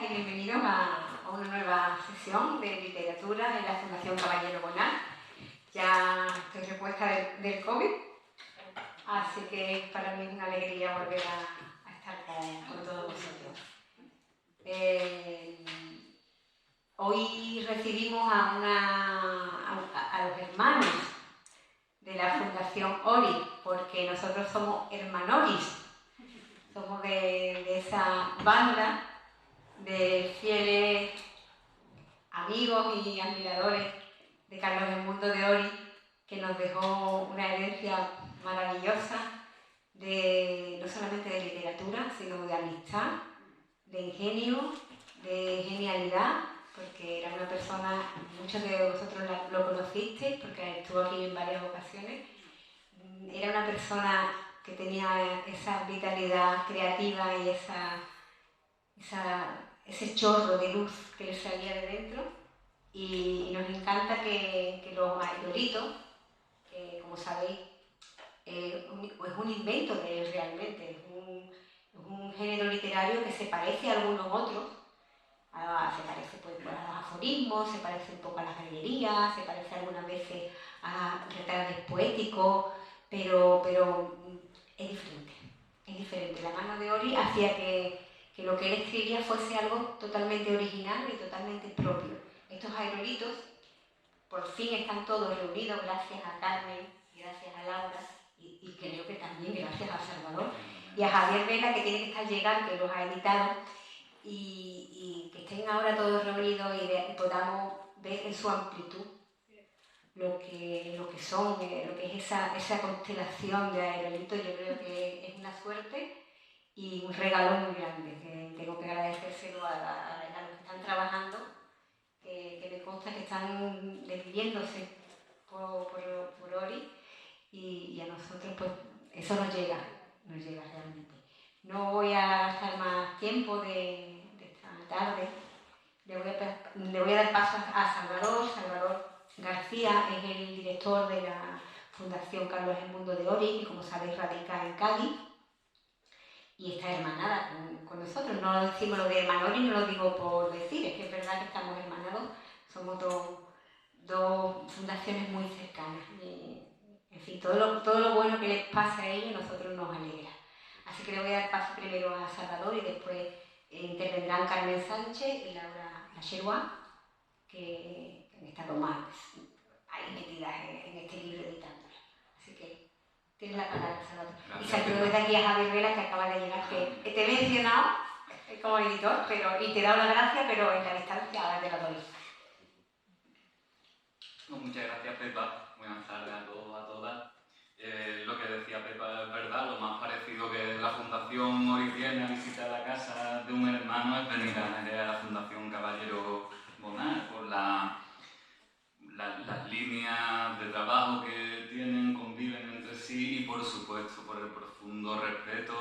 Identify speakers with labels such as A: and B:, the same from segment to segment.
A: y bienvenidos a una nueva sesión de literatura en la Fundación Caballero Bonal. Ya estoy repuesta del COVID, así que para mí es una alegría volver a estar con todos vosotros. Hoy recibimos a los hermanos de la Fundación Ori, porque nosotros somos hermanoris, somos de esa banda de fieles amigos y admiradores de Carlos Edmundo de Ori, que nos dejó una herencia maravillosa no solamente de literatura, sino de amistad, de ingenio, de genialidad, porque era una persona, muchos de vosotros lo conocisteis, porque estuvo aquí en varias ocasiones. Era una persona que tenía esa vitalidad creativa y ese chorro de luz que le salía de dentro, y nos encanta que los aerolitos, que como sabéis es un invento de él realmente, es un género literario que se parece a algunos otros, se parece pues, a los aforismos, se parece un poco a las gallerías, se parece algunas veces a retales poéticos, pero es diferente, es diferente. La mano de Ori hacía que lo que él escribía fuese algo totalmente original y totalmente propio. Estos aerolitos por fin están todos reunidos gracias a Carmen, gracias a Laura y creo que también gracias a Salvador y a Javier Vela, que tiene que estar llegando, que los ha editado, y que estén ahora todos reunidos y podamos ver en su amplitud lo que son, lo que es esa constelación de aerolitos. Yo creo que es una suerte y un regalo muy grande, que tengo que agradecérselo a los que están trabajando, que me consta que están desviviéndose por Ori, y a nosotros pues eso nos llega realmente. No voy a gastar más tiempo de esta tarde. Le voy a dar paso a Salvador. Salvador García es el director de la Fundación Carlos Edmundo de Ori, que como sabéis radica en Cádiz y está hermanada con nosotros. No decimos lo de hermanor y no lo digo por decir, es que es verdad que estamos hermanados, somos dos fundaciones muy cercanas. En fin, todo lo bueno que les pasa a ellos, nosotros nos alegra. Así que le voy a dar paso primero a Salvador y después intervendrán Carmen Sánchez y Laura Lacherois, que han estado más ahí metidas en este libro editándolo. Así que tienes la palabra, Salvador. Y saludo desde aquí a Javier Vela, que acaba de llegar, que te he mencionado como editor, y te he dado la gracia, pero en la distancia ahora te la doy.
B: Muchas gracias, Pepa. Buenas tardes a todos, a todas. Lo que decía Pepa es verdad, lo más parecido que la Fundación Ori tiene a visitar la casa de un hermano es venir a la Fundación Caballero Bonal, por las líneas de trabajo que tienen, conviven entre sí, y por supuesto por el profundo respeto,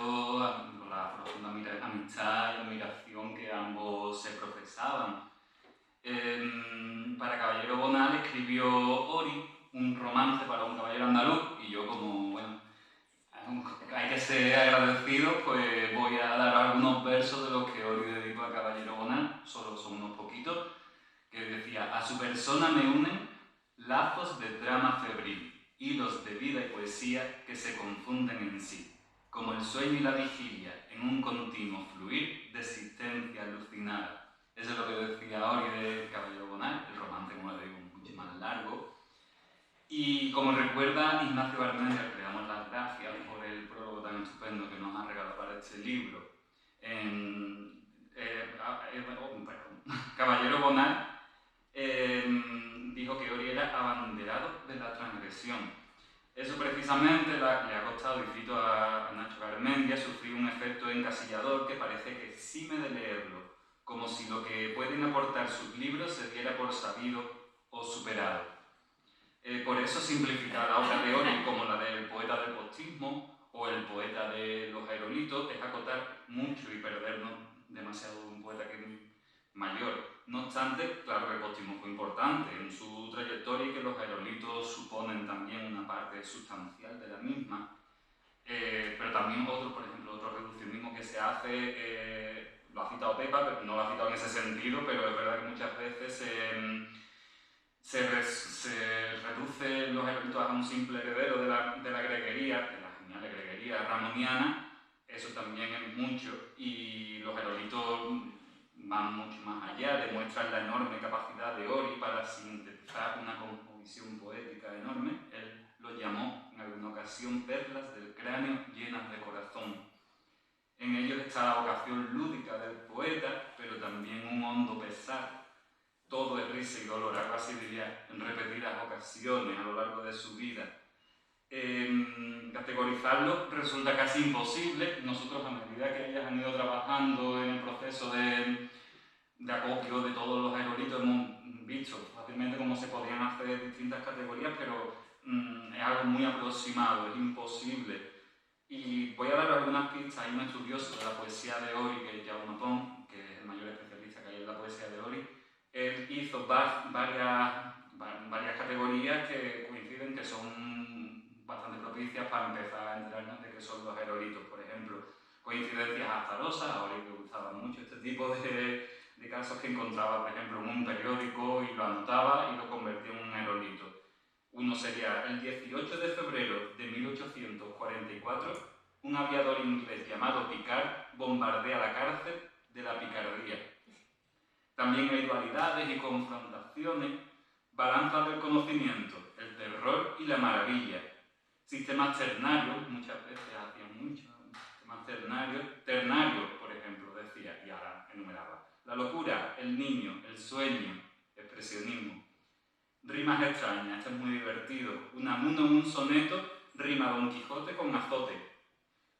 B: por la profunda amistad y admiración que ambos se profesaban. Para Caballero Bonal escribió Ori, un romance para un caballero andaluz, y yo, como bueno, hay que ser agradecido, pues voy a dar algunos versos de los que Ori dedicó a Caballero Bonal, solo son unos poquitos, que decía: a su persona me unen lazos de trama febril, hilos de vida y poesía que se confunden en sí, como el sueño y la vigilia en un continuo fluir de existencia alucinada. Eso es lo que decía Ori de Caballero Bonal, el romance, como le digo, mucho más largo. Y como recuerda Ignacio Garmendia, le damos las gracias por el prólogo tan estupendo que nos ha regalado para este libro. Caballero Bonal dijo que Ori era abanderado de la transgresión. Eso precisamente le ha costado, y cito a Nacho Garmendia, sufrir un efecto encasillador que parece que exime de leerlo, como si lo que pueden aportar sus libros se diera por sabido o superado. Por eso simplificar la obra de Ori como la del poeta del postismo o el poeta de los aerolitos es acotar mucho y perdernos demasiado un poeta que es mayor. No obstante, claro que el postismo fue importante en su trayectoria y que los aerolitos suponen también una parte sustancial de la misma. Pero también por ejemplo, otro reduccionismo que se hace lo ha citado Pepa, pero no lo ha citado en ese sentido, pero es verdad que muchas veces se reduce los eruditos a un simple heredero de la greguería, de la genial greguería ramoniana. Eso también es mucho, y los eruditos van mucho más allá, demuestran la enorme capacidad de Ori para sintetizar una composición poética enorme. Él lo llamó en alguna ocasión perlas del cráneo llenas de corazón. En ellos está la vocación lúdica del poeta, pero también un hondo pesar. Todo es risa y dolor, algo así diría, en repetidas ocasiones a lo largo de su vida. Categorizarlo resulta casi imposible. Nosotros, a medida que ellas han ido trabajando en el proceso de acopio de todos los aerolitos, hemos visto fácilmente cómo se podían hacer distintas categorías, pero es algo muy aproximado, es imposible. Y voy a dar algunas pistas. Hay un estudioso de la poesía de Ori, que es Jaume Pont, que es el mayor especialista que hay en la poesía de Ori. Él hizo varias categorías que coinciden, que son bastante propicias para empezar a enterarnos de qué son los aerolitos. Por ejemplo, coincidencias azarosas. A Ori le gustaba mucho este tipo de casos que encontraba, por ejemplo, en un periódico y lo anotaba y lo convertía en un aerolito. Uno sería: el 18 de febrero de 1844, un aviador inglés llamado Picard bombardea la cárcel de la picardía. También hay dualidades y confrontaciones, balanzas del conocimiento, el terror y la maravilla. Sistemas ternarios, muchas veces hacían mucho, sistemas ternarios, por ejemplo, decía, y ahora enumeraba. La locura, el niño, el sueño, expresionismo. Rimas extrañas, esto es muy divertido. Unamuno en un soneto rima Don Quijote con azote.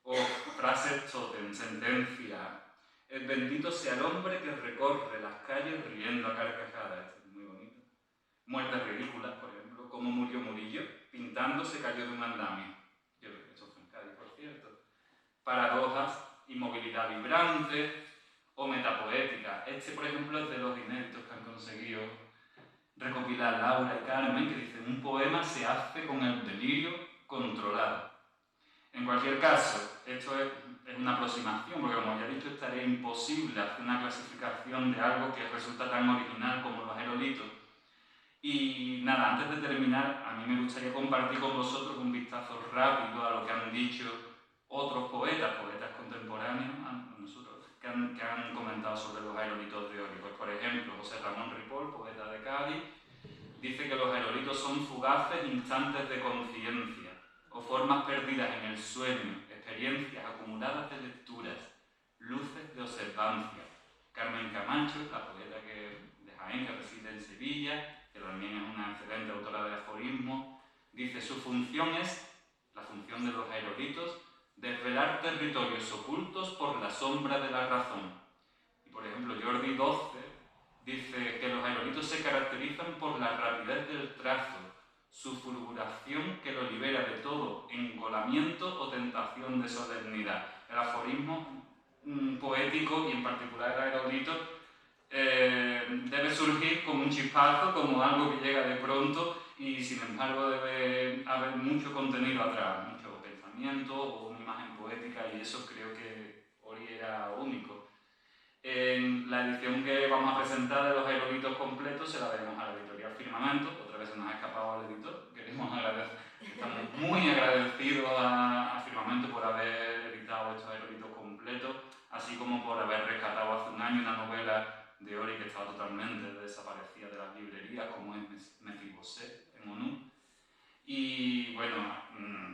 B: O frases totem, sentencia. El bendito sea el hombre que recorre las calles riendo a carcajadas. Esto es muy bonito. Muertes ridículas, por ejemplo, como murió Murillo, pintando se cayó de un andamio. Yo creo que eso fue en Cádiz, por cierto. Paradojas, inmovilidad vibrante o metapoética. Este, por ejemplo, es de los inéditos que han conseguido recopilar Laura y Carmen, que dicen: un poema se hace con el delirio controlado. En cualquier caso, esto es una aproximación, porque como ya he dicho, estaría imposible hacer una clasificación de algo que resulta tan original como los aerolitos. Y nada, antes de terminar, a mí me gustaría compartir con vosotros un vistazo rápido a lo que han dicho otros poetas contemporáneos a nosotros, que han comentado sobre los aerolitos de Ori. Pues, por ejemplo, José Ramón Ripoll, poeta de Cádiz, dice que los aerolitos son fugaces instantes de conciencia, o formas perdidas en el sueño, experiencias acumuladas de lecturas, luces de observancia. Carmen Camacho, la poeta de Jaén, que reside en Sevilla, que también es una excelente autora de aforismos, dice: su función es, la función de los aerolitos, desvelar territorios ocultos por la sombra de la razón. Y por ejemplo, Jordi Doce dice que los aerolitos se caracterizan por la rapidez del trazo, su fulguración que lo libera de todo engolamiento o tentación de solemnidad. El aforismo poético, y en particular el aerolito, debe surgir como un chispazo, como algo que llega de pronto, y sin embargo debe haber mucho contenido atrás, mucho pensamiento o una imagen poética, y eso creo que Ori era único. En la edición que vamos a presentar de los aerolitos completos se la daremos a la editorial Firmamento. Otra vez se nos ha escapado al editor. Queremos agradecer, estamos muy agradecidos a Firmamento por haber editado estos aerolitos completos, así como por haber rescatado hace un año una novela de Ori que estaba totalmente desaparecida de las librerías, como es Mefibosé en ONU. Y bueno,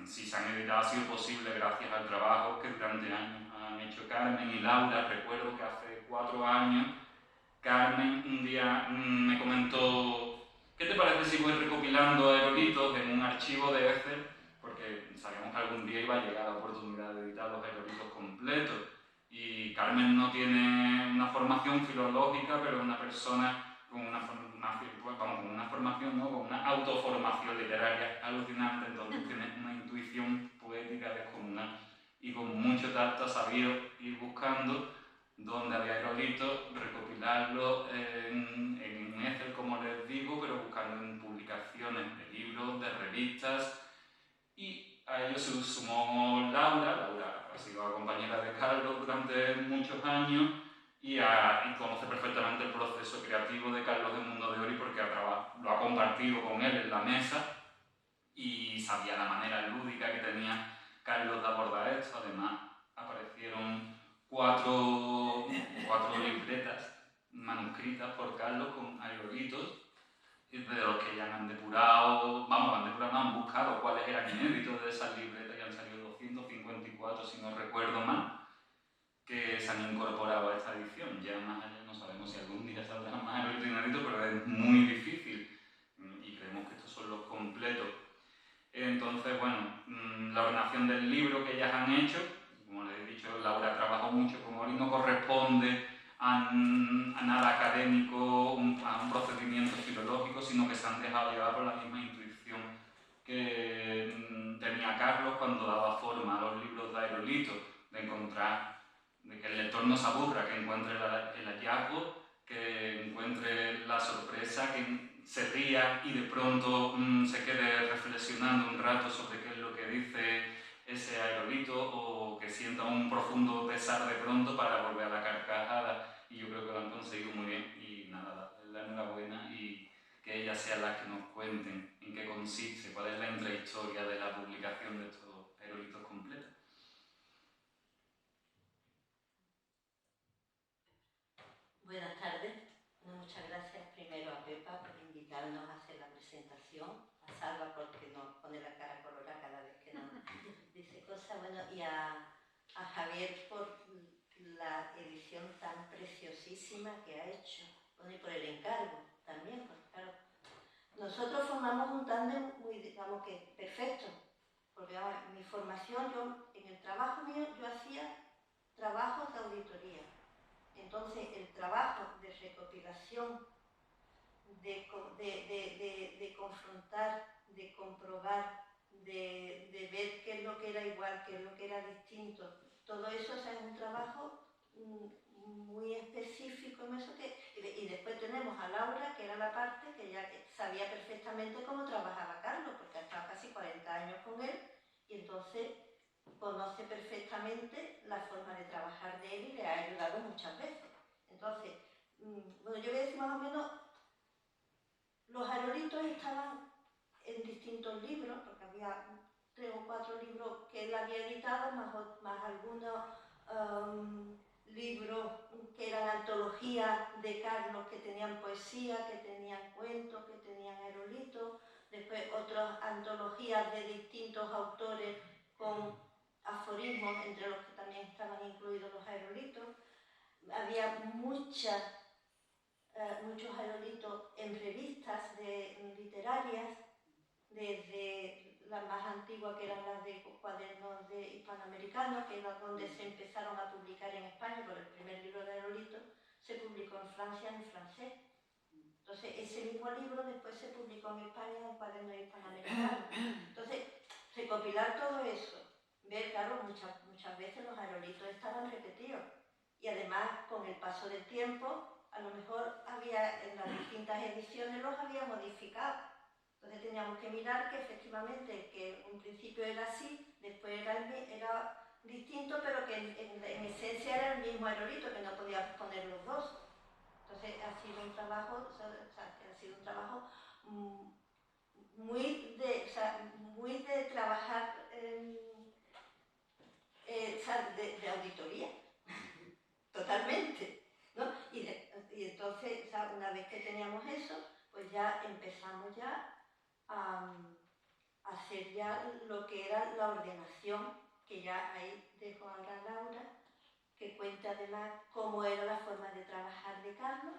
B: si se han editado, ha sido posible gracias al trabajo que durante años han hecho Carmen y Laura. Recuerdo que hace 4 años Carmen un día me comentó: ¿qué te parece si voy recopilando aerolitos en un archivo de Excel? Porque sabíamos que algún día iba a llegar la oportunidad de editar los aerolitos completos. Y Carmen no tiene una formación filológica, pero es una persona con una formación, ¿no? Con una autoformación literaria alucinante. Entonces tiene una intuición poética descomunal y con mucho tacto ha sabido ir buscando donde había aerolitos, recopilarlo en Excel, como les digo, pero buscando en publicaciones de libros, de revistas. Y a ello se sumó Laura ha sido compañera de Carlos durante muchos años, y conoce perfectamente el proceso creativo de Carlos de Mundo de Ori porque lo ha compartido con él en la mesa y sabía la manera lúdica que tenía Carlos de abordar esto. Además, aparecieron cuatro libretas manuscritas por Carlos con aerolitos, de los que ya han depurado, han buscado cuáles eran inéditos de esas libretas y han salido 254, si no recuerdo mal, que se han incorporado a esta edición. Ya más allá no sabemos si algún día saldrán más aerolitos inéditos, pero es muy difícil y creemos que estos son los completos. Entonces, bueno, la ordenación del libro que ellas han hecho, como les he dicho, Laura trabajó mucho con Ori, no corresponde a nada académico, a un procedimiento filológico, sino que se han dejado llevar por la misma intuición que tenía Carlos cuando daba forma a los libros de Aerolito, de encontrar, de que el lector no se aburra, que encuentre el hallazgo, que encuentre la sorpresa, que se ría y de pronto se quede reflexionando un rato sobre qué es lo que dice ese aerolito, o que sienta un profundo pesar de pronto para volver a la carcajada. Y yo creo que lo han conseguido muy bien. Y nada, darles la enhorabuena y que ellas sean las que nos cuenten en qué consiste, cuál es la intrahistoria de la publicación de estos aerolitos completos.
C: Buenas tardes. Muchas gracias primero a Pepa por invitarnos a hacer la presentación, a Salva porque nos pone la cara colorada cada vez que nos dice cosas, bueno, y a Javier por la edición tan preciosísima que ha hecho, bueno, y por el encargo también, porque claro, nosotros formamos un tándem muy, digamos que perfecto, porque mi formación, en el trabajo mío, yo hacía trabajos de auditoría. Entonces, el trabajo de recopilación, de confrontar, de comprobar, de ver qué es lo que era igual, qué es lo que era distinto, todo eso, o sea, es un trabajo muy específico en eso y después tenemos a Laura, que era la parte que ya sabía perfectamente cómo trabajaba Carlos, porque ha estado casi 40 años con él, y entonces conoce perfectamente la forma de trabajar de él y le ha ayudado muchas veces. Entonces, bueno, yo voy a decir más o menos, los aerolitos estaban en distintos libros, porque había 3 o 4 libros que él había editado, más algunos libros que eran antologías de Carlos, que tenían poesía, que tenían cuentos, que tenían aerolitos, después otras antologías de distintos autores con aforismos, entre los que también estaban incluidos los aerolitos. Había muchos aerolitos en revistas literarias, desde las más antiguas, que eran las de cuadernos de hispanoamericanos, que era donde se empezaron a publicar en España, porque el primer libro de aerolito se publicó en Francia en francés. Entonces, ese mismo libro después se publicó en España en cuadernos hispanoamericanos. Entonces, recopilar todo eso, ver, claro, muchas veces los aerolitos estaban repetidos. Y además, con el paso del tiempo, a lo mejor había, en las distintas ediciones los había modificado. Entonces teníamos que mirar que efectivamente, que un principio era así, después era distinto, pero que en esencia era el mismo aerolito, que no podíamos poner los dos. Entonces ha sido un trabajo, muy de trabajar de auditoría, totalmente, ¿no? Y entonces, o sea, una vez que teníamos eso, pues ya empezamos ya a hacer ya lo que era la ordenación, que ya ahí dejo ahora a Laura, que cuenta además cómo era la forma de trabajar de Carlos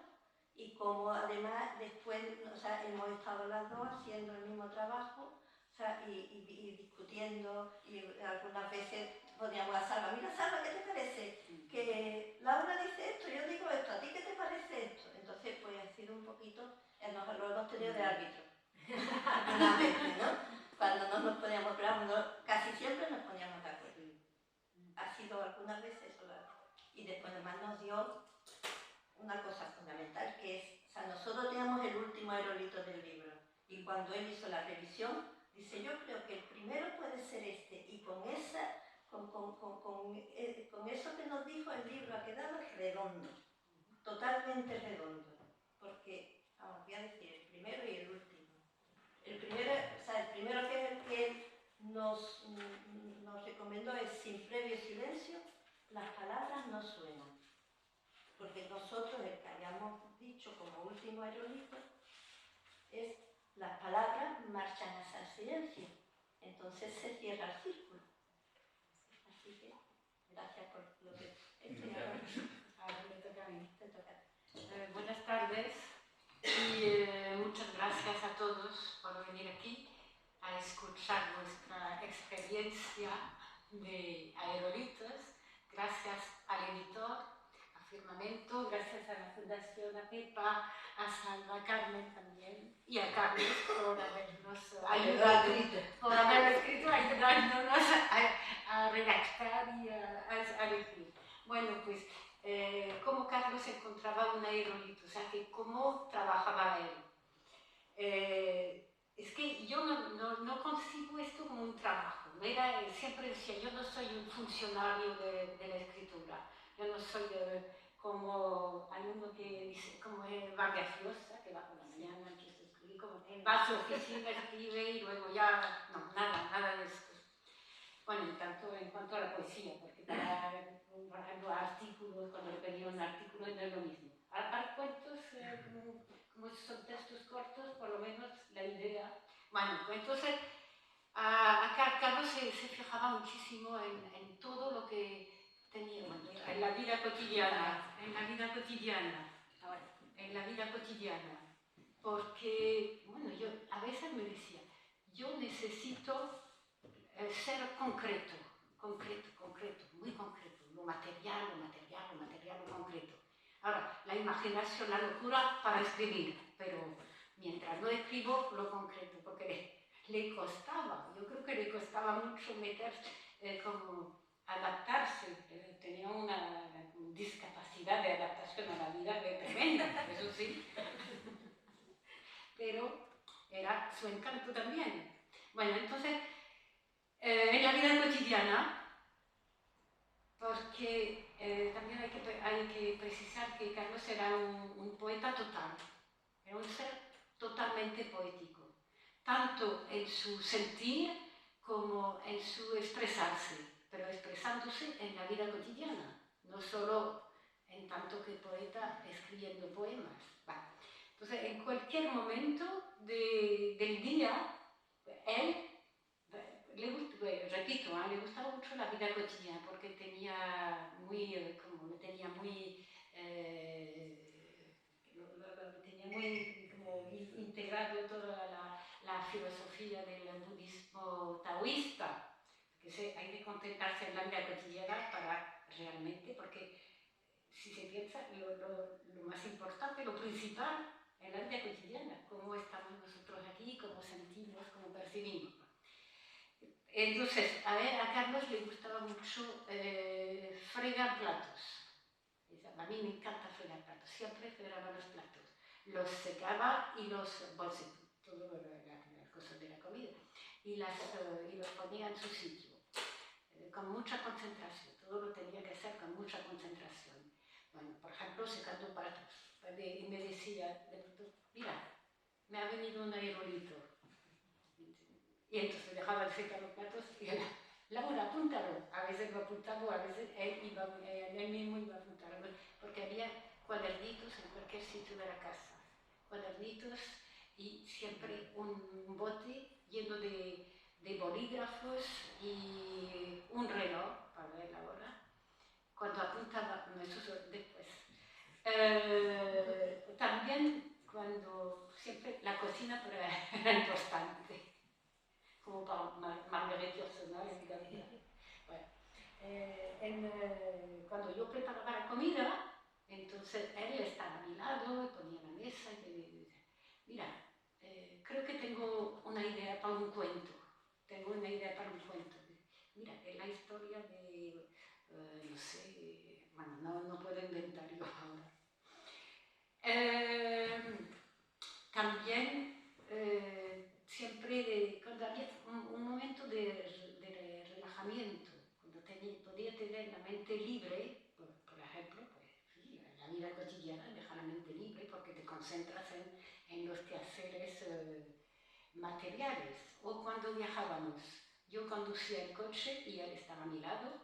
C: y cómo además después, o sea, hemos estado las dos haciendo el mismo trabajo, o sea, y discutiendo, y algunas veces poníamos a Salva, mira Salva, ¿qué te parece? Que Laura dice esto, yo digo esto, ¿a ti qué te parece esto? Entonces, pues ha sido un poquito, lo hemos tenido de árbitro, algunas veces, ¿no? Cuando no nos poníamos, pero casi siempre nos poníamos de acuerdo. Ha sido algunas veces eso, y después además nos dio una cosa fundamental, que es, o sea, nosotros teníamos el último aerolito del libro, y cuando él hizo la revisión, dice, yo creo que el primero puede ser este, y con eso que nos dijo el libro ha quedado redondo. totalmente redondo, porque, vamos, voy a decir el primero y el último. El primero que es el que nos recomendó es sin previo silencio, las palabras no suenan. Porque nosotros, el que hayamos dicho como último aerolito, es las palabras marchan hacia el silencio. Entonces se cierra el círculo. Así que, gracias por lo que
A: Ahora me toca a mí.
C: te toca.
A: Buenas tardes y muchas gracias a todos por venir aquí a escuchar nuestra experiencia de aerolitos. Gracias al editor, a Firmamento, gracias a la Fundación, a Pepa, a Salva, a Carmen también y a Carlos por habernos ayudado, por haber escrito, ayudándonos a redactar y a elegir. Bueno, pues cómo Carlos encontraba un aerolito, o sea, que cómo trabajaba él. Es que yo no concibo esto como un trabajo. Siempre decía, yo no soy un funcionario de la escritura. Yo no soy como alguno que dice, como es Vargas que va por la mañana, que se escribe, como va a su oficina, escribe y luego ya, no, nada de esto. Bueno, en cuanto a la poesía, porque por ejemplo, artículos, cuando le pedía un artículo no es lo mismo. Para cuentos, como son textos cortos, por lo menos la idea. Bueno, pues entonces, Carlos se fijaba muchísimo en todo lo que tenía, bueno, en la vida cotidiana, porque, bueno, yo a veces me decía, yo necesito ser concreto, muy concreto, lo material, lo concreto. Ahora, la imaginación, la locura para escribir, pero mientras no escribo, lo concreto, porque le costaba, yo creo que le costaba mucho como adaptarse, tenía una discapacidad de adaptación a la vida tremenda, eso sí, pero era su encanto también. Bueno, entonces, en la vida cotidiana, porque también hay que precisar que Carlos era un poeta total, era un ser totalmente poético, tanto en su sentir como en su expresarse, pero expresándose en la vida cotidiana, no solo en tanto que poeta escribiendo poemas. Bueno, entonces, en cualquier momento del día, él repito, le gustaba mucho la vida cotidiana porque tenía muy integrado toda la filosofía del budismo taoísta, que hay que concentrarse en la vida cotidiana para realmente, porque si se piensa, lo más importante, lo principal en la vida cotidiana, cómo estamos nosotros aquí, cómo sentimos, cómo percibimos. Entonces, a Carlos le gustaba mucho fregar platos. A mí me encanta fregar platos, siempre fregaba los platos. Los secaba y los bolsé, todo las cosas de la comida, y los ponía en su sitio, con mucha concentración, todo lo tenía que hacer con mucha concentración. Bueno, por ejemplo, secando platos, y me decía, de pronto, mira, me ha venido un aerolito. Y entonces dejaba de secar los platos y era, Laura, apúntalo. A veces lo apuntaba, a veces él mismo iba a apuntarlo, porque había cuadernitos en cualquier sitio de la casa. Cuadernitos y siempre un bote lleno de bolígrafos y un reloj para ver la hora. Cuando apuntaba, no, eso después. También cuando siempre la cocina era importante, como para Marguerite Yourcenar, évidemment. Bueno, cuando yo preparaba la comida, entonces él estaba a mi lado y ponía la mesa y me decía, mira, creo que tengo una idea para un cuento. Mira, es la historia de, no sé, bueno, no puedo inventar yo ahora. También siempre cuando había un momento de relajamiento, cuando podía tener la mente libre, por ejemplo, pues, sí, en la vida cotidiana,
D: mente libre porque te concentras en los quehaceres materiales. O cuando viajábamos, yo conducía el coche y él estaba a mi lado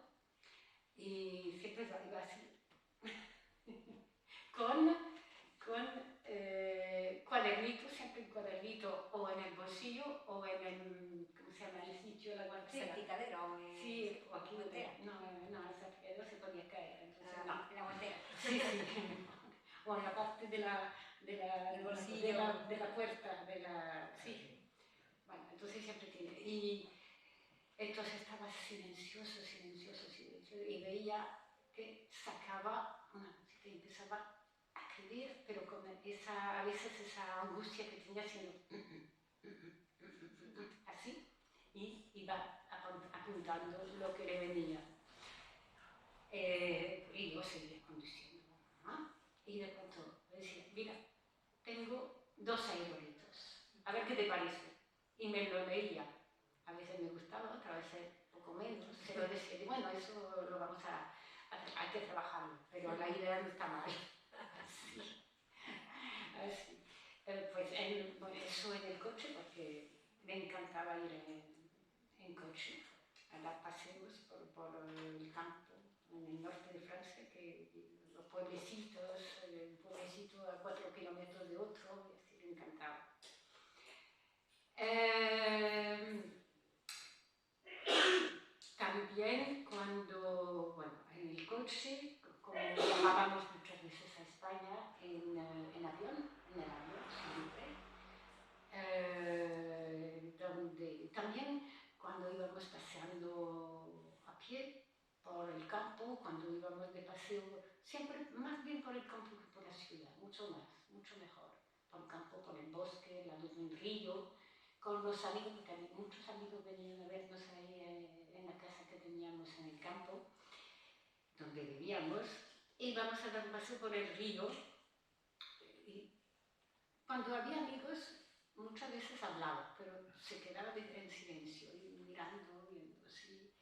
D: y siempre iba así, con cuadernito, siempre un cuadernito o en el bolsillo o en el, ¿cómo se llama? El sitio de la guantera.
A: Sí, picadero.
D: Sí, o aquí
A: guantera.
D: no, esa picadero se podía caer. Entonces,
A: En la guantera.
D: Sí, sí. O en la parte del
A: bolsillo.
D: de la puerta, sí. Bueno, entonces siempre tiene. Y entonces estaba silencioso, y veía que sacaba una cosita y empezaba a escribir, pero con a veces esa angustia que tenía haciendo así, y iba apuntando lo que le venía. Y yo seguía conduciendo, ¿no? Y de pronto me decía, mira, tengo 2 aerolitos, a ver qué te parece. Y me lo leía. A veces me gustaba, otras veces poco menos. Se lo decía, y bueno, eso lo vamos hay que trabajarlo, pero la idea no está mal. Así. Pues eso en el coche, porque me encantaba ir en coche, a dar paseos por el campo, en el norte de Francia, los pueblecitos, un pueblecito a 4 kilómetros de otro, y así me encantaba. También cuando, bueno, en el coche, como viajábamos muchas veces a España en avión, siempre, donde también cuando íbamos paseando a pie por el campo, cuando íbamos de paseo, siempre más bien por el campo que por la ciudad, mucho mejor, por el campo, por el bosque, al lado de un río, con los amigos, porque muchos amigos venían a vernos ahí en la casa que teníamos en el campo, donde vivíamos, y íbamos a dar un paseo por el río. Y cuando había amigos, muchas veces hablaba, pero se quedaba en silencio, y mirando, viendo así.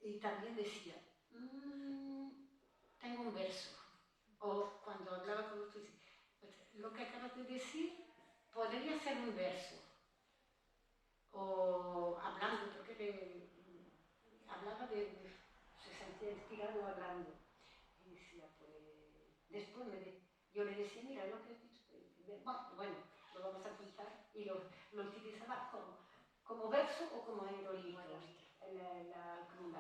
D: Y también decía, tengo un verso. O cuando hablaba con otros, pues, lo que acabas de decir podría ser un verso. O hablando, porque hablaba se sentía inspirado hablando. Y decía, pues, después yo le decía, mira, lo que he dicho, bueno, lo vamos a apuntar, y lo utilizaba como verso o como aerolito,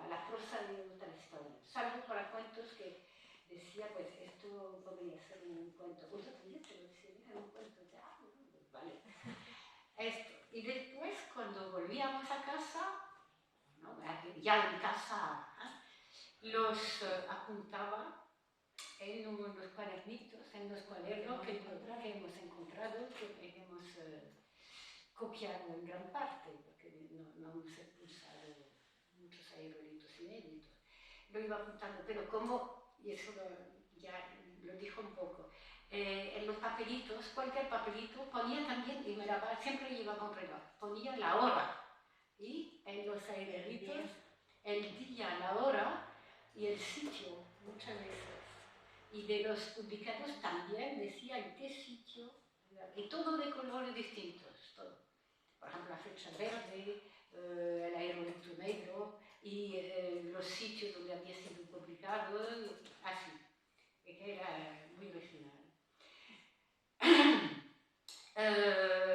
D: la prosa de otra historia, salvo para cuentos que decía, pues esto podría ser un cuento. Pues yo también te lo decía, mira, un cuento, ya, vale. Esto. Y después, cuando volvíamos a casa, ¿no? Ya en casa, los apuntaba en unos cuadernitos, en los cuadernos que hemos encontrado, que hemos copiado en gran parte, porque no hemos usado muchos aerolitos inéditos. Lo iba apuntando, pero como, y eso ya lo dijo un poco, en los papelitos, cualquier papelito, ponía también, y siempre llevaba un reloj, ponía la hora, y en los aerolitos, el día, la hora y el sitio, muchas veces. Y de los publicados también decía en qué sitio, y todo de colores distintos, todo. Por ejemplo, la fecha verde, el aerolito negro y los sitios donde había sido publicado, así, que era muy original.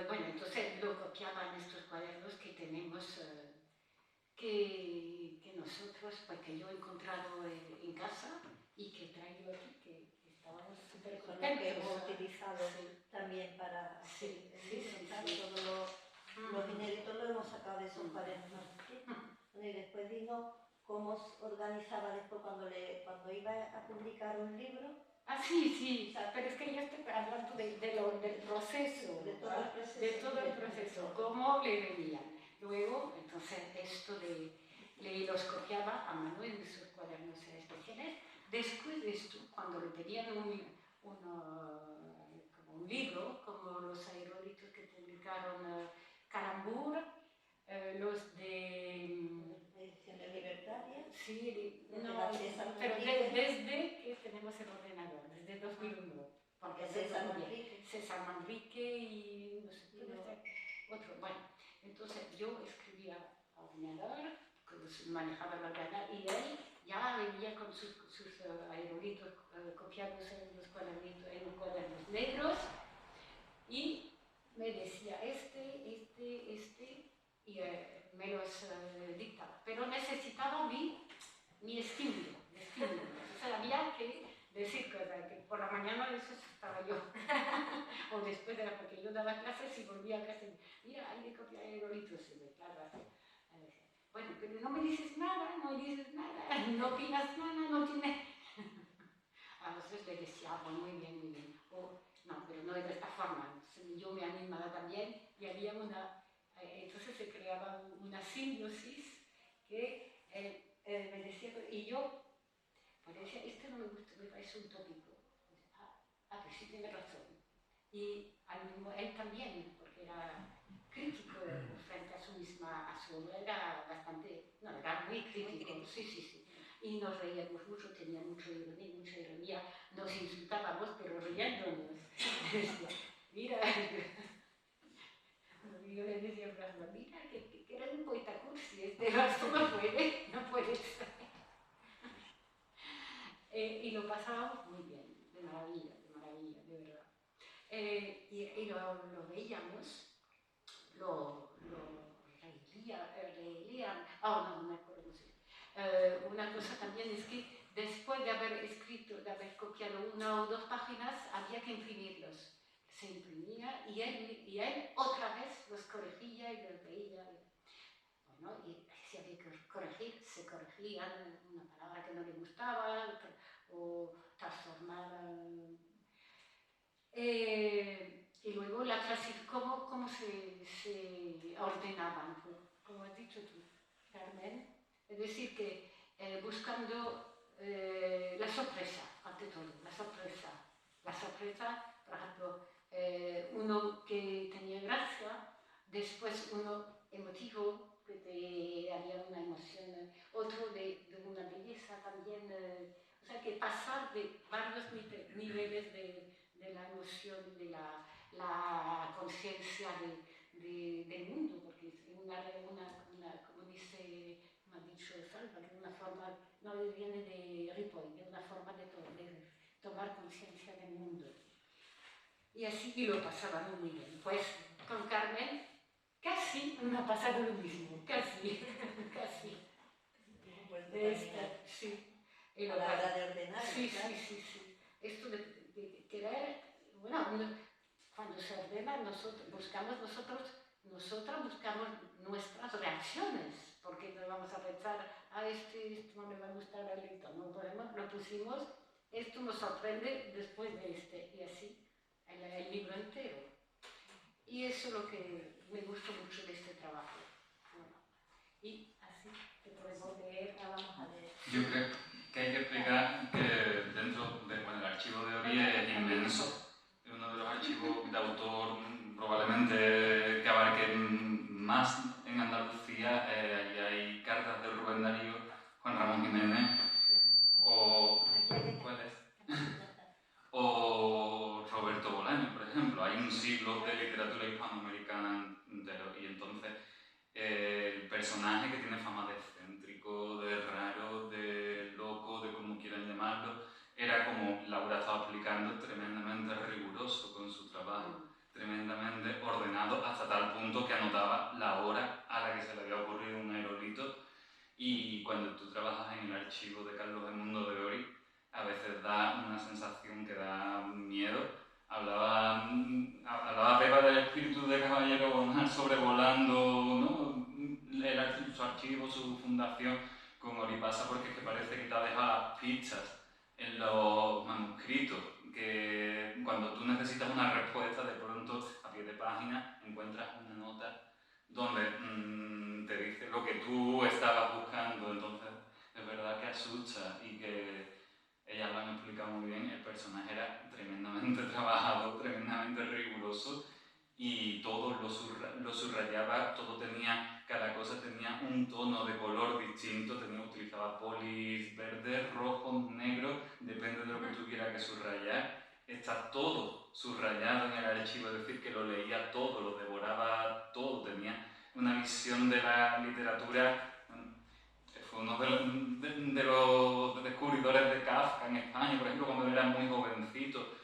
D: Bueno, entonces lo copiaba en estos cuadernos que tenemos, que nosotros, pues que yo he encontrado en casa y que traigo aquí, que estábamos súper contentos.
C: Que hemos utilizado también para
D: sí.
C: Todos los inéditos los hemos sacado de esos cuadernos. Y después digo cómo organizaba después cuando iba a publicar un libro.
D: Sí, pero es que yo estoy hablando del proceso,
C: de todo el proceso,
D: cómo le venían. Luego, entonces, esto los copiaba a mano en sus cuadernos especiales. Después de esto, cuando le pedían como un libro, como los aerolitos que publicaron Calambur, los de...
C: Ediciones Libertarias.
D: Sí,
C: no,
D: pero desde que tenemos el ordenador, desde
C: César
D: muy bien.
C: Manrique.
D: César Manrique y no sé quién es otro. Bueno, entonces yo escribía a ordenador, manejaba el ordenador y él ya venía con sus aerolitos copiados en los cuadernitos, en los cuadernos negros y me decía y me los dictaba. Pero necesitaba mi estímulo. O sea, había que decir cosas, que por la mañana eso estaba yo. O después de la, porque yo daba clases y volvía a casa y mira, hay que copiar aerolitos. Y me claro, bueno, pero no me dices nada, no opinas nada, no tienes... A veces le decía, pues muy bien. O, no, pero no de esta forma. Yo me animaba también y había entonces se creaba una simbiosis que me decía, y yo, pues decía, esto no me gusta, me parece un tópico. Pues sí tiene razón. Y él también, porque era crítico frente a su obra, era muy crítico, sí. Y nos reíamos mucho, tenía mucha ironía, nos insultábamos, pero riéndonos. Decía, mira, yo le decía a Plasma, mira, que eres un poeta cursi, esto no puede ser. Y lo pasábamos muy bien, de maravilla, de verdad. Y lo veíamos, lo leían, no me acuerdo cómo se llama. Una cosa también es que después de haber escrito, de haber copiado una o dos páginas, había que imprimirlos. Se imprimía y él otra vez los corregía y los veía. Bueno, y si había que corregir, se corregía una palabra que no le gustaba o transformaban. Y luego la clasificación, ¿cómo se ordenaban? Como has dicho tú, Carmen. Es decir, que buscando la sorpresa, ante todo, la sorpresa. La sorpresa, por ejemplo, uno que tenía gracia, después uno emotivo, que te haría una emoción, otro de una belleza también. O sea, que pasar de varios niveles de la emoción, de la conciencia del mundo, porque es como me ha dicho Salva, que una forma, no viene de Ripoll, es una forma de tomar conciencia del mundo. Y así lo pasaba muy bien. Pues con Carmen casi me ha pasado lo mismo, casi. Sí.
C: A la hora de ordenar.
D: Sí. Esto de querer, bueno, cuando se ordena, nosotras buscamos nuestras reacciones, porque no vamos a pensar, esto no me va a gustar al lector, no podemos, lo pusimos, esto nos sorprende después de y así, el libro entero. Y eso es lo que me gustó mucho de este trabajo. Bueno, y así que podemos leer, vamos a leer.
B: Yo creo que hay que explicar que dentro del archivo de Ori es inmenso. Es uno de los archivos de autor probablemente que abarque más en Andalucía. Allí hay cartas de Rubén Darío, Juan Ramón Jiménez, o ¿cuál es? O Roberto Bolaño, por ejemplo. Hay un siglo de literatura hispanoamericana entero y entonces el personaje que tiene fama de excéntrico, de raro, de loco, de como quieran llamarlo, era como Laura estaba explicando, tremendamente riguroso con su trabajo, tremendamente ordenado hasta tal punto que anotaba la hora a la que se le había ocurrido un aerolito. Y cuando tú trabajas en el archivo de Carlos Edmundo de Ori, a veces da una sensación que da miedo. Hablaba Pepa del espíritu de Caballero Bonal sobrevolando, ¿no?, su archivo, su fundación con Ori pasa porque es que parece que te ha dejado las pistas en los manuscritos, que cuando tú necesitas una respuesta, de pronto a pie de página encuentras una nota donde te dice lo que tú estabas buscando. Entonces es verdad que asusta y que ellas lo han explicado muy bien. El personaje era tremendamente trabajado, tremendamente riguroso y todo lo subrayaba, cada cosa tenía un tono de color distinto, utilizaba polis verdes, rojos, negros, depende de lo que tuviera que subrayar. está todo subrayado en el archivo, es decir, que lo leía todo, lo devoraba todo, tenía una visión de la literatura. Fue uno de los descubridores de Kafka en España, por ejemplo, cuando él era muy jovencito,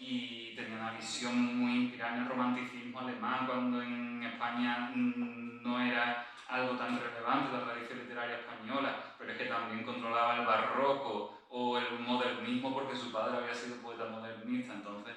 B: y tenía una visión muy inspirada en el romanticismo alemán, cuando en España no era algo tan relevante la tradición literaria española, pero es que también controlaba el barroco o el modernismo porque su padre había sido poeta modernista. Entonces,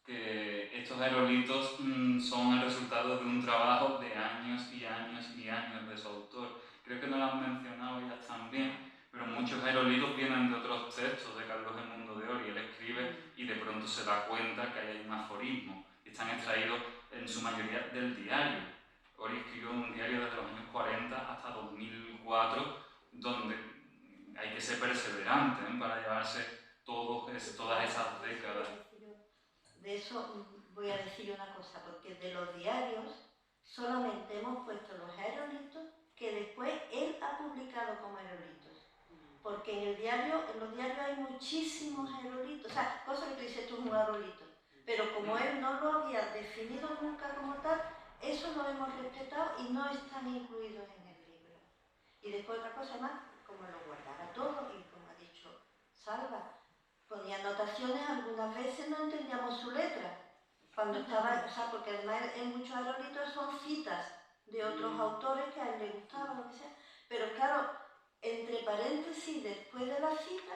B: que estos aerolitos son el resultado de un trabajo de años y años y años de su autor. Creo que no lo han mencionado ellas también, pero muchos aerolitos vienen de otros textos de Carlos Edmundo de Ory. Él escribe y de pronto se da cuenta que hay un aforismo y están extraídos en su mayoría del diario. Ory escribió un diario desde los años 40 hasta 2004, donde hay que ser perseverante para llevarse todas esas décadas.
C: De eso voy a decir una cosa, porque de los diarios solamente hemos puesto los aerolitos que después él ha publicado como aerolitos. Porque en los diarios hay muchísimos aerolitos, o sea, cosas que tú dices, tú es un aerolito. Pero como él no lo había definido nunca como tal, eso lo hemos respetado y no están incluidos en el libro. Y después otra cosa más, como lo guardara todo y como ha dicho Salva, ponía anotaciones, algunas veces no entendíamos su letra. Cuando estaba, o sea, porque además en muchos aerolitos son citas de otros autores que a él le gustaban, lo que sea. Pero claro, entre paréntesis, después de la cita,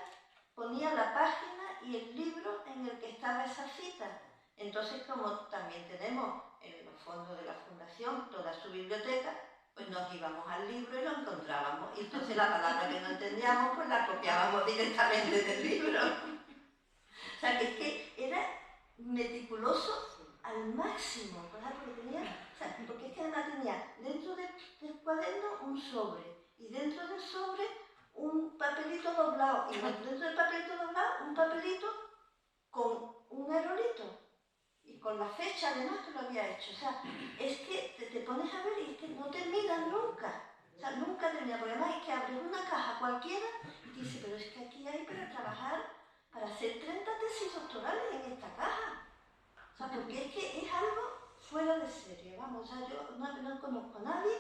C: ponía la página y el libro en el que estaba esa cita. Entonces, como también tenemos en los fondos de la fundación toda su biblioteca, pues nos íbamos al libro y lo encontrábamos. Y entonces la palabra que no entendíamos, pues la copiábamos directamente del libro. O sea, es que era meticuloso al máximo, ¿verdad? Porque es que además tenía dentro del cuaderno un sobre y dentro del sobre un papelito doblado y dentro del papelito doblado un papelito con un aerolito y con la fecha además que lo había hecho. O sea, es que te pones a ver y es que no terminas nunca. O sea, nunca termina, porque además es que abres una caja cualquiera y dices, pero es que aquí hay para trabajar, para hacer 30 tesis doctorales en esta caja. O sea, porque es que es algo fuera de serie, vamos. O sea, yo no conozco a nadie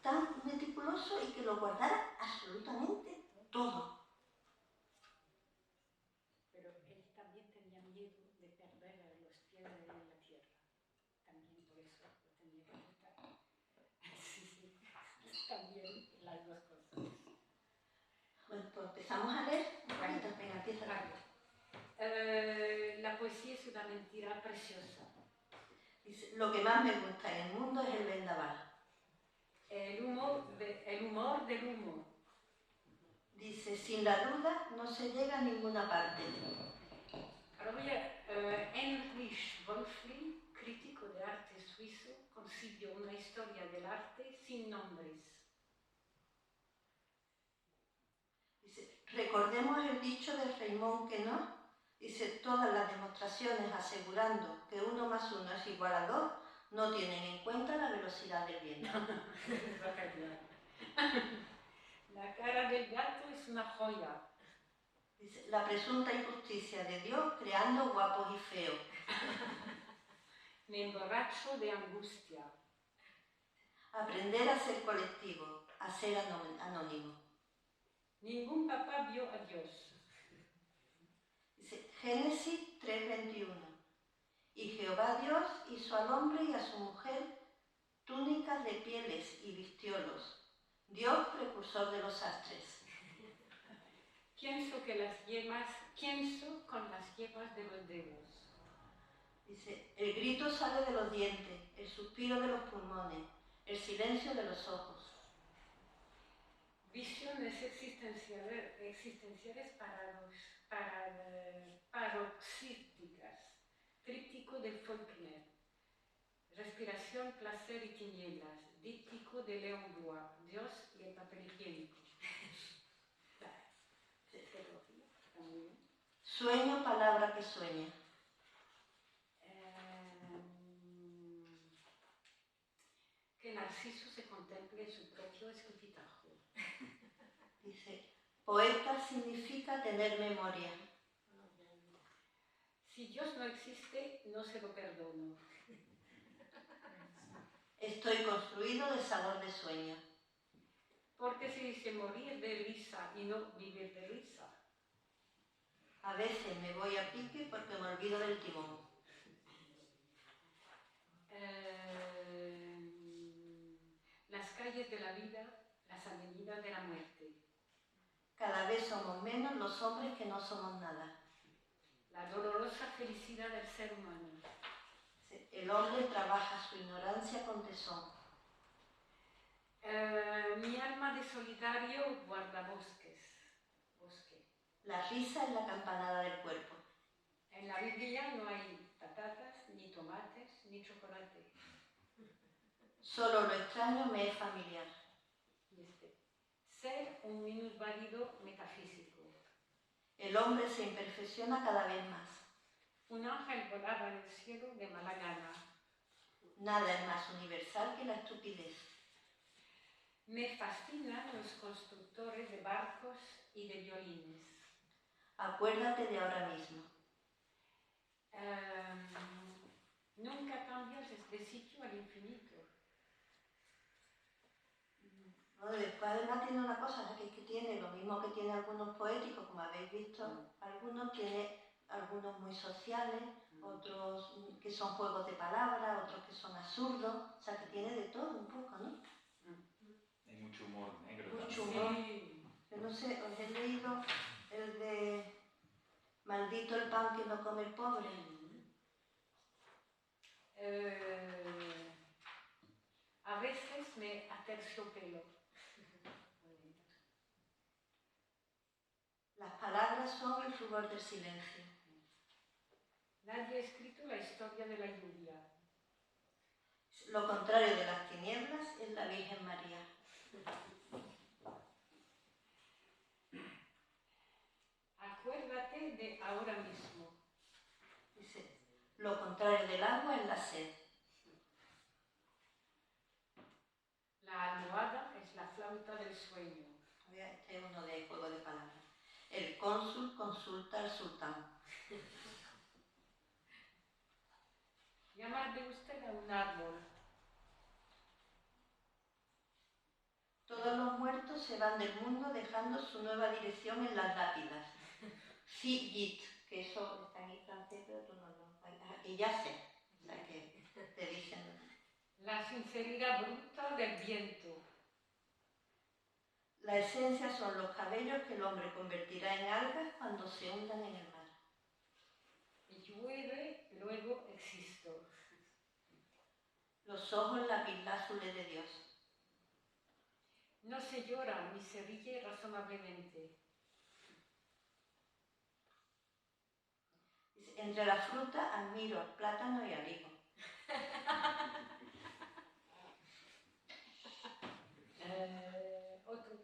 C: tan meticuloso y que lo guardara absolutamente todo.
D: Pero él también tenía miedo de perder los pies en la tierra. También por eso lo tenía que buscar. Sí, también las dos cosas.
C: Bueno, pues empezamos a leer. Venga, empieza.
D: La poesía es una mentira preciosa.
C: Dice, lo que más me gusta en el mundo es el vendaval.
D: El humor del humo.
C: Dice, sin la duda no se llega a ninguna parte.
D: Ahora voy a... Heinrich Wölfflin, crítico de arte suizo, concibió una historia del arte sin nombres.
C: Dice, recordemos el dicho de Raymond Queneau. Dice, todas las demostraciones asegurando que 1 más 1 es igual a 2 no tienen en cuenta la velocidad del viento.
D: La cara del gato es una joya.
C: Dice, la presunta injusticia de Dios creando guapos y feos.
D: Me emborracho de angustia.
C: Aprender a ser colectivo, a ser anónimo.
D: Ningún papá vio a Dios.
C: Dice, Génesis 3:21. Y Jehová Dios hizo al hombre y a su mujer túnicas de pieles y vistiólos. Dios precursor de los sastres.
D: Pienso con las yemas de los dedos.
C: Dice, el grito sale de los dientes, el suspiro de los pulmones, el silencio de los ojos.
D: Visiones existenciales paroxísticas. Tríptico de Faulkner. Respiración, placer y tinieblas. Díptico de León Blois. Dios y el papel higiénico.
C: Sueño, palabra que sueña.
D: Que Narciso se contemple en su propio escupitajo.
C: Dice, poeta significa tener memoria.
D: Si Dios no existe, no se lo perdono.
C: Estoy construido de sabor de sueño.
D: Porque se dice morir de risa y no vivir de risa.
C: A veces me voy a pique porque me olvido del timón.
D: Las calles de la vida, las avenidas de la muerte.
C: Cada vez somos menos los hombres que no somos nada.
D: La dolorosa felicidad del ser humano.
C: El hombre trabaja su ignorancia con tesón.
D: Mi alma de solitario guarda bosque.
C: La risa es la campanada del cuerpo.
D: En la Biblia no hay patatas, ni tomates, ni chocolate.
C: Solo lo extraño me es familiar.
D: Ser un minusválido metafísico.
C: El hombre se imperfecciona cada vez más.
D: Un ángel volaba en el cielo de mala gana.
C: Nada es más universal que la estupidez.
D: Me fascinan los constructores de barcos y de violines.
C: Acuérdate de ahora mismo.
D: Nunca cambias de sitio al infinito.
C: No, después además tiene una cosa que tiene lo mismo que tiene algunos poéticos, como habéis visto, algunos tiene algunos muy sociales, otros que son juegos de palabras, otros que son absurdos, o sea que tiene de todo un poco, ¿no?
B: Hay mucho humor negro.
C: Mucho
B: también.
C: humor. Yo no sé, os he leído el de Maldito el pan que no come el pobre.
D: A veces me aterciopelo.
C: Las palabras son el furor del silencio.
D: Nadie ha escrito la historia de la lluvia.
C: Lo contrario de las tinieblas es la Virgen María.
D: Acuérdate de ahora mismo.
C: Dice, lo contrario del agua es la sed.
D: La almohada es la flauta del sueño.
C: Este es uno de juego de palabras. El cónsul consulta al sultán.
D: Llamar de usted a un árbol.
C: Todos los muertos se van del mundo dejando su nueva dirección en las lápidas. Fi git, que eso está en francés, pero tú no lo... Aquí ya sé, o sea que te dicen...
D: La sinceridad bruta del viento.
C: La esencia son los cabellos que el hombre convertirá en algas cuando se hundan en el mar.
D: Y llueve, luego existo.
C: Los ojos lapislazules de Dios.
D: No se llora ni se ríe razonablemente.
C: Entre la fruta admiro al plátano y al higo.
D: Otro,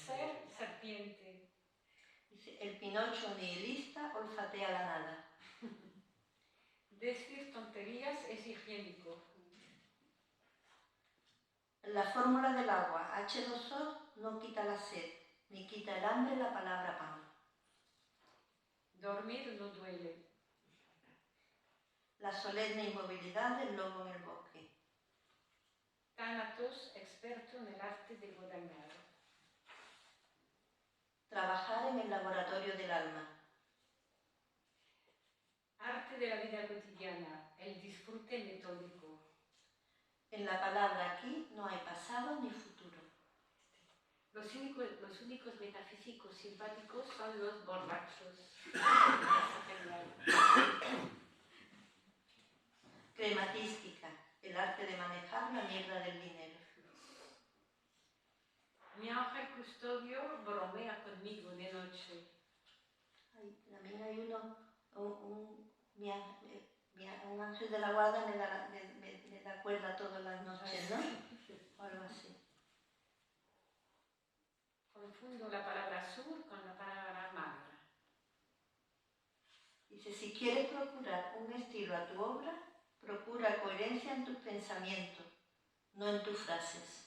D: ser serpiente.
C: Dice, el Pinocho nihilista olfatea la nada.
D: Decir tonterías es higiénico.
C: La fórmula del agua H2O no quita la sed, ni quita el hambre la palabra pan.
D: Dormir no duele.
C: La solemne inmovilidad del lobo en el bosque.
D: Thanatos, experto en el arte de godañar.
C: Trabajar en el laboratorio del alma.
D: Arte de la vida cotidiana, el disfrute metódico.
C: En la palabra aquí no hay pasado ni futuro.
D: Los únicos metafísicos simpáticos son los borrachos.
C: Crematística, el arte de manejar la mierda del dinero.
D: Mi ángel custodio bromea conmigo de noche.
C: También hay un ángel de la guarda me da cuerda todas las noches, ¿no? O algo así.
D: Confundo la palabra sur con la palabra magra.
C: Dice, si quieres procurar un estilo a tu obra, procura coherencia en tus pensamientos, no en tus frases.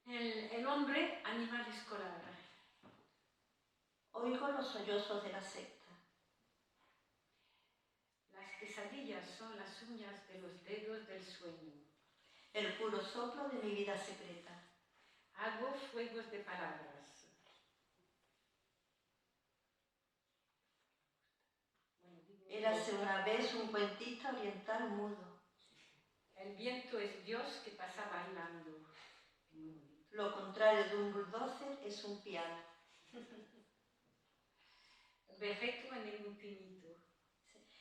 D: El hombre animal escolar.
C: Oigo los sollozos de la secta.
D: mías son las uñas de los dedos del sueño.
C: El puro soplo de mi vida secreta.
D: Hago fuegos de palabras.
C: Érase una vez un cuentista oriental mudo.
D: El viento es Dios que pasa bailando.
C: Lo contrario de un bulldozer es un piano.
D: Vegeto en el infinito.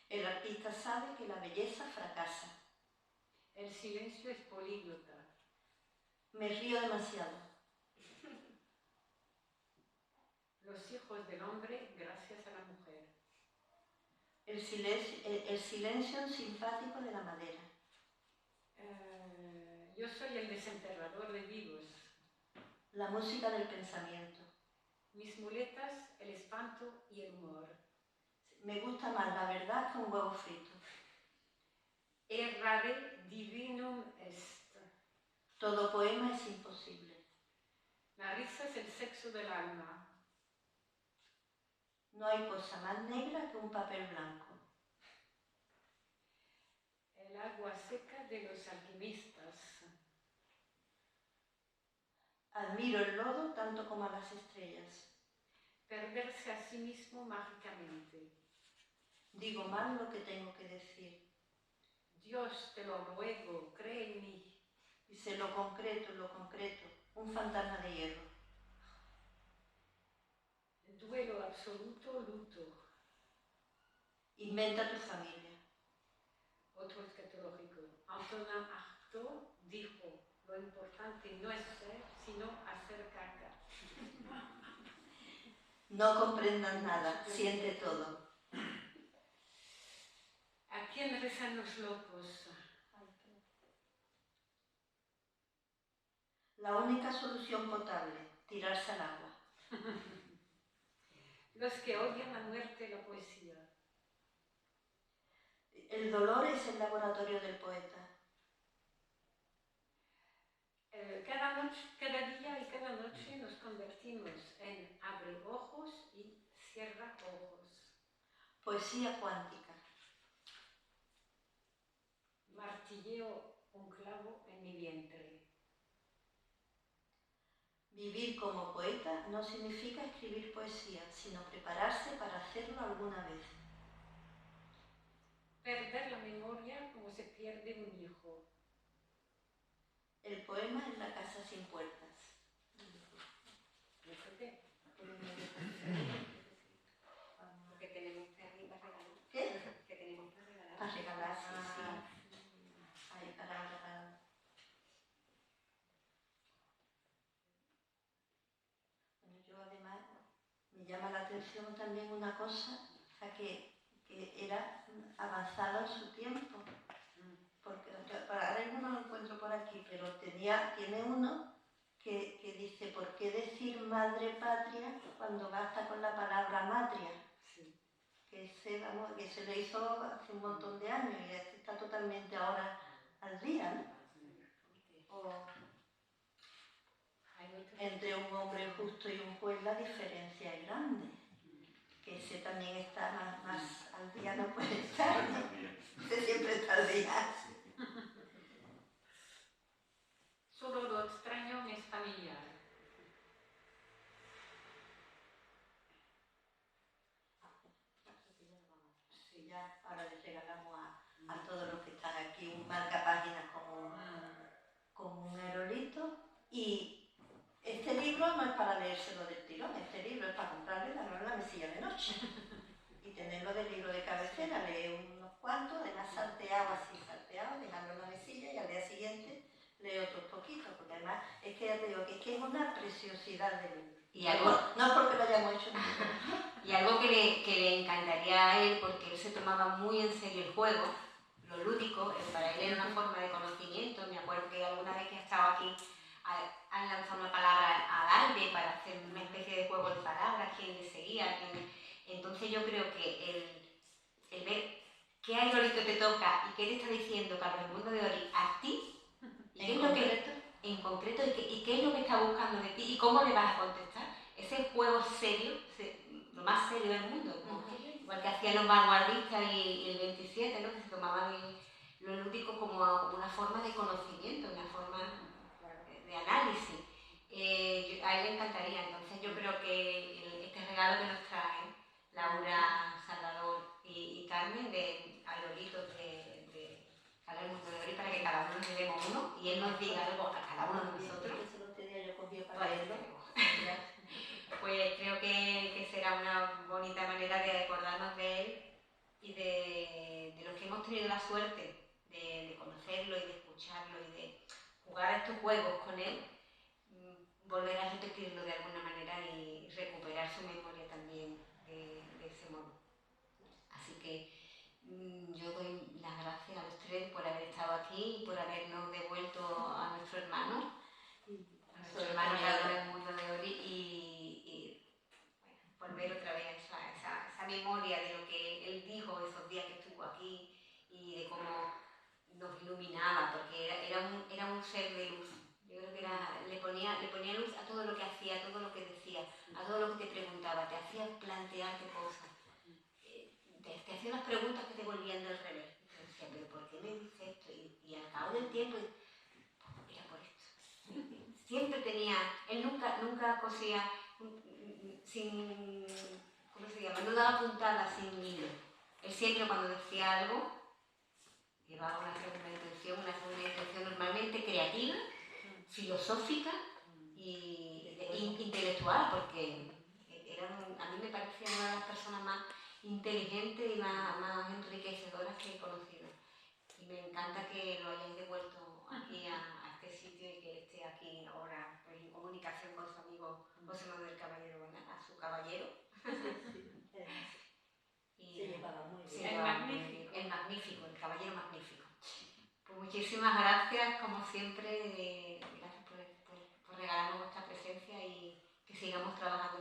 C: El artista sabe que la belleza fracasa.
D: El silencio es políglota.
C: Me río demasiado.
D: Los hijos del hombre gracias a la mujer.
C: El silencio simpático de la madera.
D: Yo soy el desenterrador de vivos.
C: La música del pensamiento.
D: Mis muletas, el espanto y el humor.
C: Me gusta más la verdad que un huevo frito.
D: Errare divinum est.
C: Todo poema es imposible.
D: La risa es el sexo del alma.
C: No hay cosa más negra que un papel blanco.
D: El agua seca de los alquimistas.
C: Admiro el lodo tanto como a las estrellas.
D: Perderse a sí mismo mágicamente.
C: Digo mal lo que tengo que decir.
D: Dios, te lo ruego, cree en mí.
C: Dice lo concreto, un fantasma de hierro.
D: Duelo absoluto, luto.
C: Inventa tu familia.
D: Otro escatológico. Antonin Artaud dijo, lo importante no es ser, sino hacer caca.
C: No comprendas nada, siente todo.
D: ¿A quién rezan los locos?
C: La única solución potable, tirarse al agua.
D: Los que odian la muerte, la poesía.
C: El dolor es el laboratorio del poeta.
D: Cada día y cada noche nos convertimos en abre ojos y cierra ojos.
C: Poesía cuántica.
D: Martilleo un clavo en mi vientre.
C: Vivir como poeta no significa escribir poesía, sino prepararse para hacerlo alguna vez.
D: Perder la memoria como se pierde un hijo.
C: El poema es la casa sin puertas.
A: Que tenemos que arriba regalar.
C: ¿Qué?
A: Que tenemos que regalar.
C: Para regalar, sí. Ahí para regalar. Bueno, yo además me llama la atención también una cosa, o sea, que era avanzado en su tiempo. Porque ahora mismo no lo encuentro por aquí, pero tiene uno que dice, ¿por qué decir madre patria cuando basta con la palabra matria?
D: Sí.
C: Que se le hizo hace un montón de años y está totalmente ahora al día, ¿no? O, entre un hombre justo y un juez la diferencia es grande. Que ese también está más al día, no puede estar. Ese siempre está al día.
D: Solo lo extraño me es familiar.
C: Sí, ya ahora les regalamos a todos los que están aquí un marcapáginas con un aerolito. Y este libro no es para leérselo del tirón, este libro es para comprarle la mesilla de noche. Y tenerlo de libro de cabecera, leer unos cuantos, además salteado, dejarlo en la mesilla y al día siguiente leer otros poquitos, porque además es que ya te digo que es una preciosidad de libro.
A: Y algo,
C: No porque lo hayamos hecho nosotros.
A: y algo que le encantaría a él, porque él se tomaba muy en serio el juego, lo lúdico, para él era una forma de conocimiento. Me acuerdo que alguna vez que ha estado aquí han lanzado una palabra al aire para hacer una especie de juego de palabras, quién le seguía, Entonces yo creo que el ver qué aerolito te toca y qué te está diciendo Carlos Edmundo de Ori a ti, y qué es lo que en concreto y qué es lo que está buscando de ti y cómo le vas a contestar. Ese juego serio, lo más serio del mundo, igual que hace hacían los vanguardistas y el 27, ¿no? Que se tomaban lo lúdico como una forma de conocimiento, una forma de análisis. A él le encantaría, entonces yo creo que este regalo que nos trae Laura, Salvador y Carmen de Aloritos de cada mundo de Ori, para que cada uno nos llevemos uno y él nos diga algo a cada uno de nosotros.
C: Eso lo tenía yo cogido para verlo.
A: Pues creo que será una bonita manera de acordarnos de él y de los que hemos tenido la suerte de conocerlo y de escucharlo y de jugar a estos juegos con él, volver a repetirlo de alguna manera y recuperar su memoria también de ese modo. Así que yo doy las gracias a los tres por haber estado aquí y por habernos devuelto a nuestro hermano del mundo de Ori y bueno, volver otra vez a esa memoria de lo que él dijo esos días que estuvo aquí y de cómo nos iluminaba, porque era un ser de luz. Yo creo que le ponía luz a todo lo que hacía, a todo lo que decía, a todo lo que te preguntaba, te hacía plantearte cosas, te hacía unas preguntas que te volvían del revés. Y te decía, pero ¿por qué me dice esto? Y al cabo del tiempo, era por esto. Siempre tenía, él nunca cosía sin, ¿cómo se llama? No daba puntadas sin hilo. Él siempre cuando decía algo, llevaba una segunda intención normalmente creativa, filosófica y intelectual, porque a mí me parecía una de las personas más inteligentes y más enriquecedoras que he conocido. Y me encanta que lo hayáis devuelto aquí a este sitio y que esté aquí ahora pues, en comunicación con su amigo José Manuel Caballero, ¿verdad? A su caballero.
C: Se llevaba muy bien.
A: El magnífico, el caballero magnífico. Pues muchísimas gracias, como siempre, gracias por regalarnos vuestra presencia y que sigamos trabajando